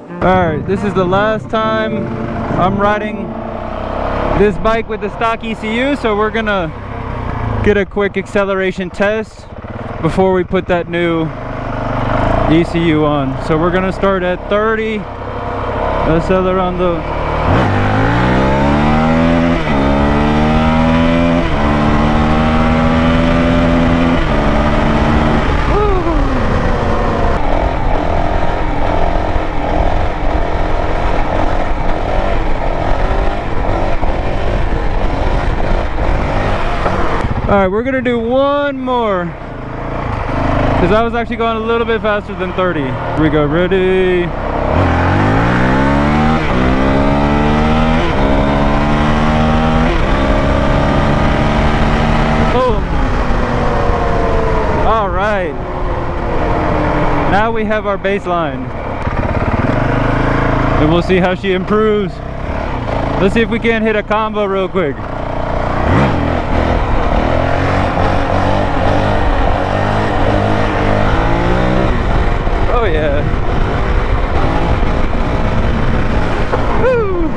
Alright, this is the last time I'm riding this bike with the stock ECU, so we're gonna get a quick acceleration test before we put that new ECU on. So we're gonna start at 30, acelerando. Alright, we're gonna do one more because I was actually going a little bit faster than 30. Here we go, ready? Boom! Alright, now we have our baseline and we'll see how she improves. Let's see if we can't hit a combo real quick. Oh yeah. Woo.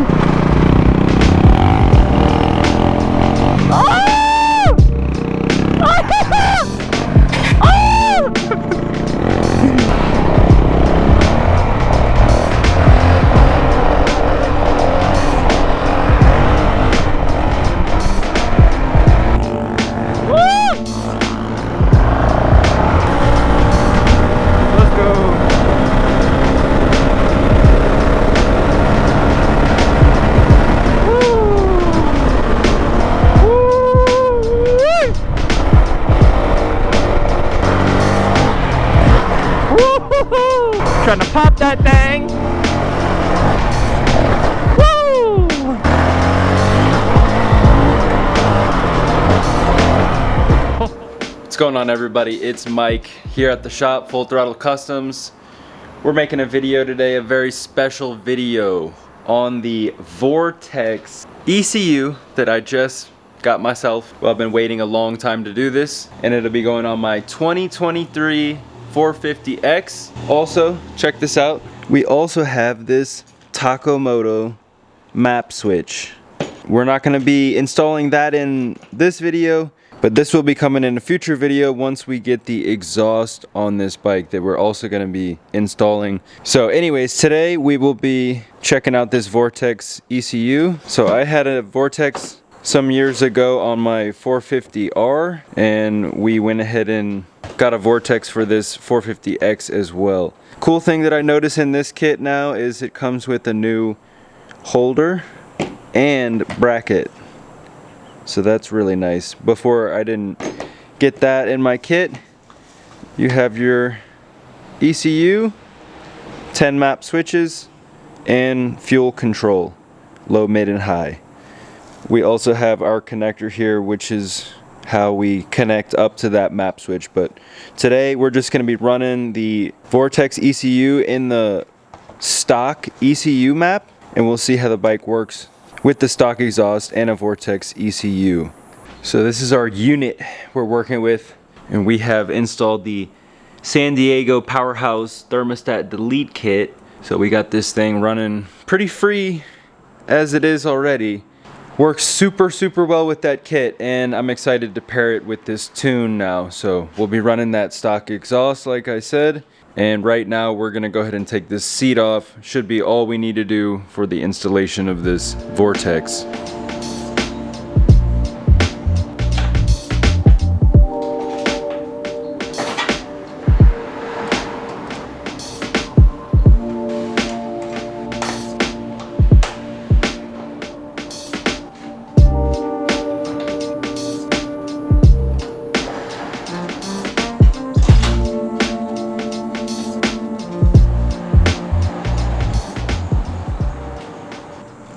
Oh! Oh! Trying to pop that thing. Woo! What's going on, everybody? It's Mike here at the shop, Full Throttle Customs. We're making a video today, a very special video on the Vortex ECU that I just got myself. Well, I've been waiting a long time to do this, and it'll be going on my 2023 450X. Also, check this out. We also have this Taco Moto map switch. We're not going to be installing that in this video, but this will be coming in a future video once we get the exhaust on this bike that we're also going to be installing. So anyways, today we will be checking out this Vortex ECU. So I had a Vortex some years ago on my 450R, and we went ahead and got a Vortex for this 450X as well. Cool thing that I notice in this kit now is it comes with a new holder and bracket. So that's really nice. Before I didn't get that in my kit. You have your ECU, 10 map switches, and fuel control, low, mid, and high. We also have our connector here, which is how we connect up to that map switch. But today we're just going to be running the Vortex ECU in the stock ECU map, and we'll see how the bike works with the stock exhaust and a Vortex ECU. So this is our unit we're working with, and we have installed the San Diego Powerhouse Thermostat Delete Kit. So we got this thing running pretty free as it is already. Works super well with that kit, and I'm excited to pair it with this tune now. So we'll be running that stock exhaust like I said, and right now we're gonna go ahead and take this seat off. Should be all we need to do for the installation of this Vortex.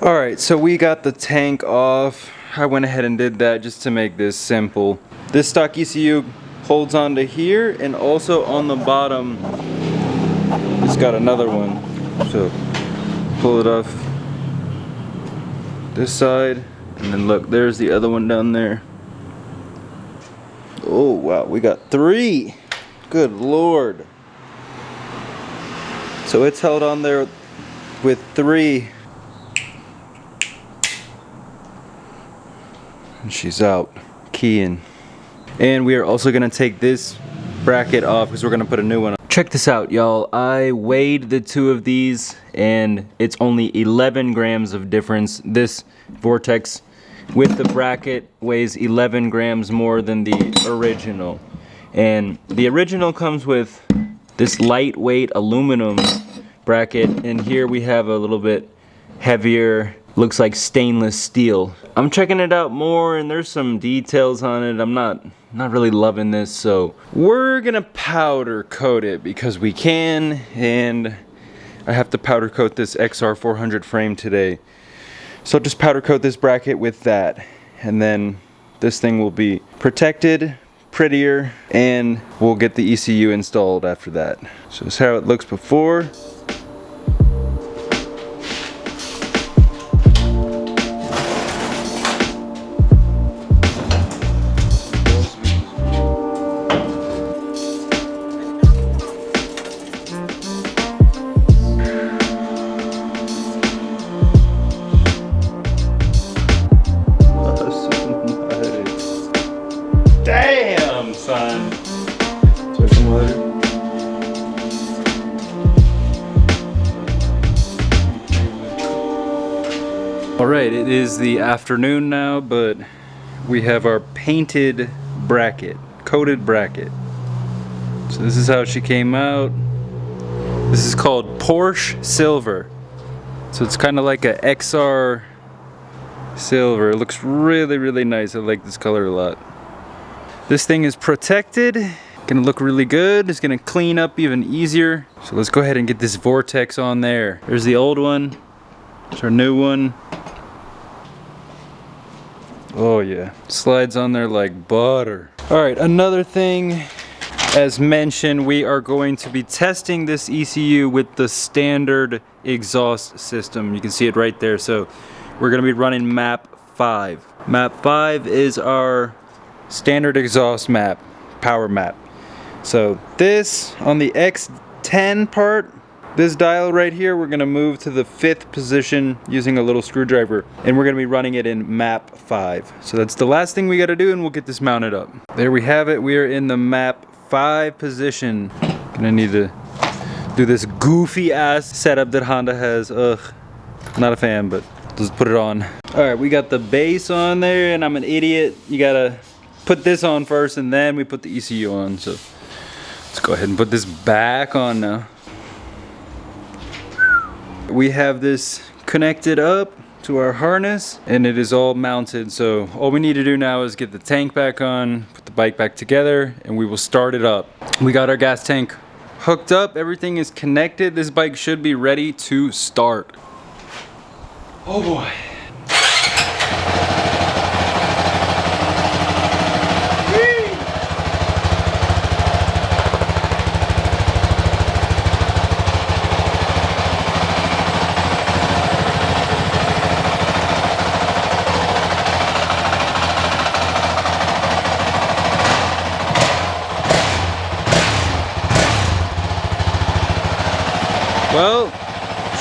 Alright, so we got the tank off. I went ahead and did that just to make this simple. This stock ECU holds onto here, and also on the bottom it's got another one. So pull it off this side, and then look, there's the other one down there. Oh wow, we got 3. Good lord. So it's held on there with 3. And she's out, keying. And we are also gonna take this bracket off because we're gonna put a new one on. Check this out, y'all. I weighed the 2 of these and it's only 11 grams of difference. This Vortex with the bracket weighs 11 grams more than the original. And the original comes with this lightweight aluminum bracket, and here we have a little bit heavier, looks like stainless steel. I'm checking it out more and there's some details on it. I'm not really loving this, so we're gonna powder coat it because we can, and I have to powder coat this XR400 frame today. So I'll just powder coat this bracket with that, and then this thing will be protected, prettier, and we'll get the ECU installed after that. So this is how it looks before. Damn, son. Alright, it is the afternoon now, but we have our painted bracket, coated bracket. So this is how she came out. This is called Porsche Silver. So it's kind of like a XR silver. It looks really, really nice. I like this color a lot. This thing is protected. Gonna look really good. It's gonna clean up even easier. So let's go ahead and get this Vortex on there. There's the old one. There's our new one. Oh yeah, slides on there like butter. All right, another thing, as mentioned, we are going to be testing this ECU with the standard exhaust system. You can see it right there. So we're gonna be running map 5. Map 5 is our standard exhaust map, power map. So this, on the X10 part, this dial right here, we're gonna move to the 5th position using a little screwdriver, and we're gonna be running it in map 5. So that's the last thing we gotta do, and we'll get this mounted up. There we have it. We are in the map 5 position. Gonna need to do this goofy ass setup that Honda has. Ugh, not a fan, but let's put it on. All right, we got the base on there, and I'm an idiot. You gotta put this on first, and then we put the ECU on. So let's go ahead and put this back on now. We have this connected up to our harness, and it is all mounted. So all we need to do now is get the tank back on, put the bike back together, and we will start it up. We got our gas tank hooked up. Everything is connected. This bike should be ready to start. Oh boy. Well,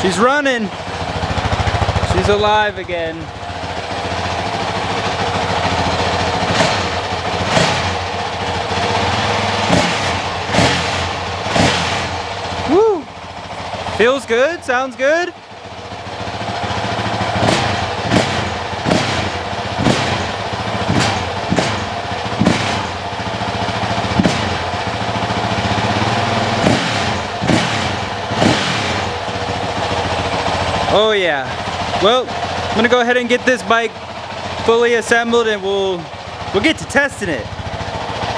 she's running. She's alive again. Woo! Feels good, sounds good. Oh yeah. Well, I'm gonna go ahead and get this bike fully assembled, and we'll get to testing it.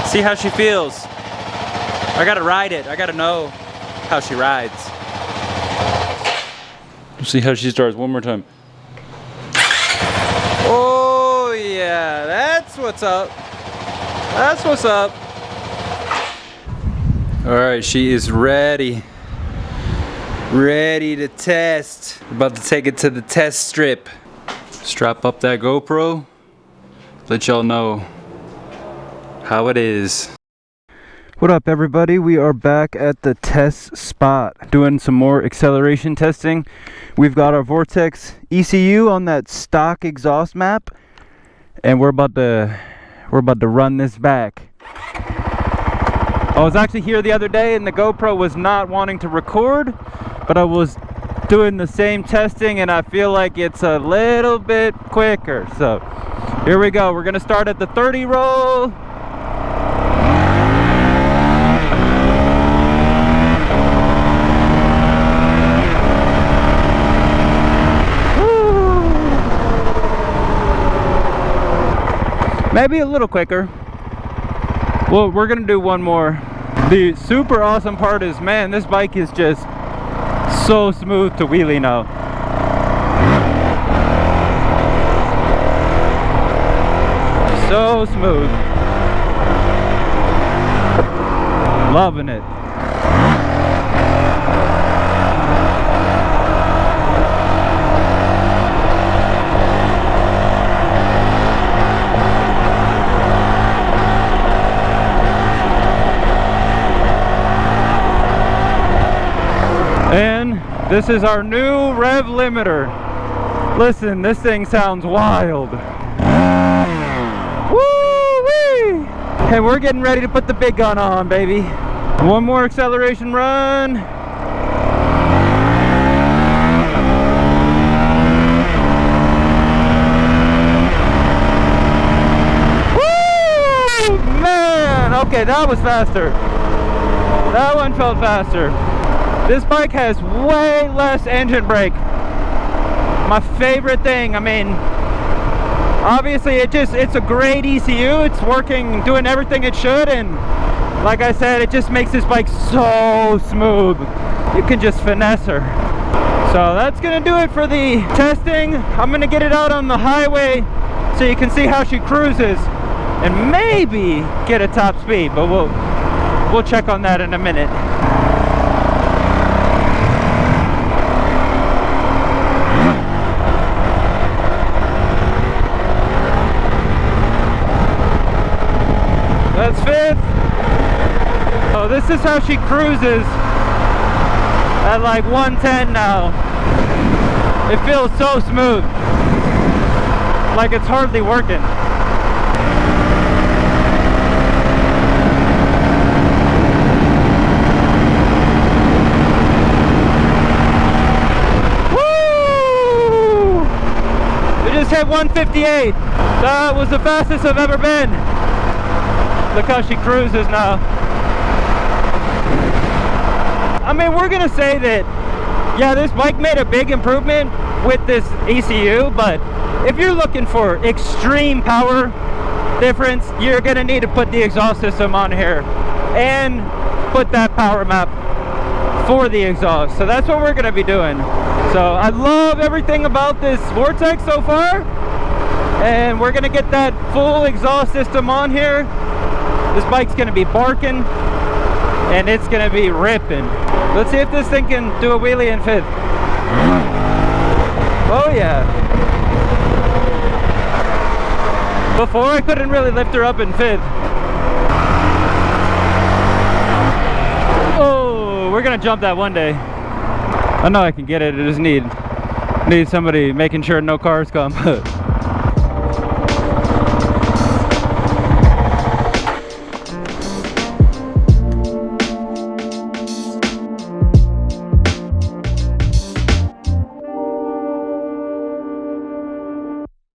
See how she feels. I gotta ride it. I gotta know how she rides. Let's see how she starts one more time. Oh yeah, that's what's up. That's what's up. All right, she is ready. Ready to test. We're about to take it to the test strip. Strap up that GoPro. Let y'all know how it is. What up, everybody? We are back at the test spot doing some more acceleration testing. We've got our Vortex ECU on that stock exhaust map, and we're about to run this back. I was actually here the other day and the GoPro was not wanting to record, but I was doing the same testing and I feel like it's a little bit quicker. So here we go. We're gonna start at the 30 roll. Maybe a little quicker. Well, we're gonna do one more. The super awesome part is, man, this bike is just so smooth to wheelie now. So smooth. Loving it. And this is our new rev limiter. Listen, this thing sounds wild. Woo-wee! Hey, we're getting ready to put the big gun on, baby. One more acceleration run. Woo! Man, okay, that was faster. That one felt faster. This bike has way less engine brake. My favorite thing. I mean, obviously it's a great ECU. It's working, doing everything it should, and like I said, it just makes this bike so smooth. You can just finesse her. So that's gonna do it for the testing. I'm gonna get it out on the highway so you can see how she cruises and maybe get a top speed, but we'll check on that in a minute. That's fifth. So this is how she cruises at like 110 now. It feels so smooth, like it's hardly working. Woo! We just hit 158. That was the fastest I've ever been. Look how she cruises now. I mean, we're gonna say that, yeah, this bike made a big improvement with this ECU, but if you're looking for extreme power difference, you're gonna need to put the exhaust system on here and put that power map for the exhaust. So that's what we're gonna be doing. So I love everything about this Vortex so far, and we're gonna get that full exhaust system on here. This bike's gonna be barking and it's gonna be ripping. Let's see if this thing can do a wheelie in fifth. Oh yeah. Before I couldn't really lift her up in fifth. Oh, we're gonna jump that one day. I know I can get it. I just need somebody making sure no cars come.